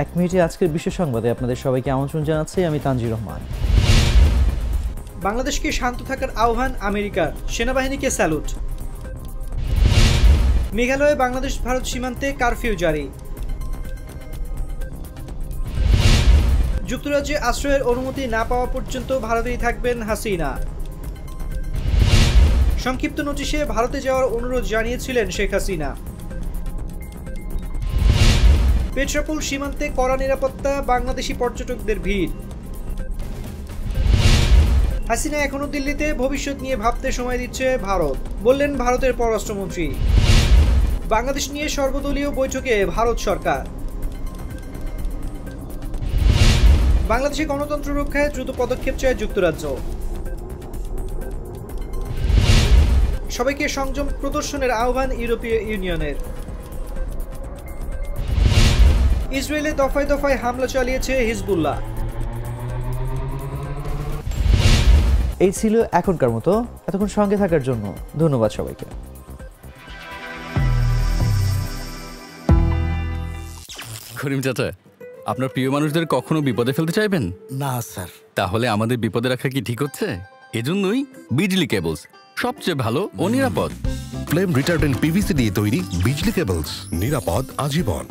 এক মিনিটে আজকের বিশ্ব সংবাদে আপনাদের সবাইকে আমন্ত্রণ জানাচ্ছি আমি তানজির রহমান। বাংলাদেশকে শান্ত থাকার আহ্বান আমেরিকার, সেনাবাহিনীকে স্যালুট। মেঘালয়ে বাংলাদেশ ভারত সীমান্তে কারফিউ জারি। যুক্তরাজ্যে আশ্রয়ের অনুমতি না পাওয়া পর্যন্ত ভারতেই থাকবেন হাসিনা। সংক্ষিপ্ত নোটিশে ভারতে যাওয়ার অনুরোধ জানিয়েছিলেন শেখ হাসিনা। পেট্রাপোল সীমান্তে কড়া নিরাপত্তা, বাংলাদেশি পর্যটকদের ভিড়। হাসিনা এখনো দিল্লিতে, ভবিষ্যৎ নিয়ে ভাবতে সময় দিচ্ছে ভারত, বললেন ভারতের পররাষ্ট্রমন্ত্রী। বাংলাদেশ নিয়ে সর্বদলীয় বৈঠকে ভারত সরকার। বাংলাদেশে গণতন্ত্র রক্ষায় দ্রুত পদক্ষেপ চায় যুক্তরাজ্য। সবাইকে সংযম প্রদর্শনের আহ্বান ইউরোপীয় ইউনিয়নের। ইসরায়েলে দফায় দফায় হামলা চালিয়েছে হিজবুল্লাহ। এই ছিল এখনকার মতো। এতক্ষণ সঙ্গে থাকার জন্য ধন্যবাদ সবাইকে। করিম চাচা, আপনার প্রিয় মানুষদের কখনো বিপদে ফেলতে চাইবেন না স্যার। তাহলে আমাদের বিপদে রাখা কি ঠিক হচ্ছে? এজন্যই বিজলি কেবলস সবচেয়ে ভালো ও নিরাপদ। ফ্লেম রিটার্ডেন্ট পিভিসি দিয়ে তৈরি বিজলি কেবলস, নিরাপদ আজীবন।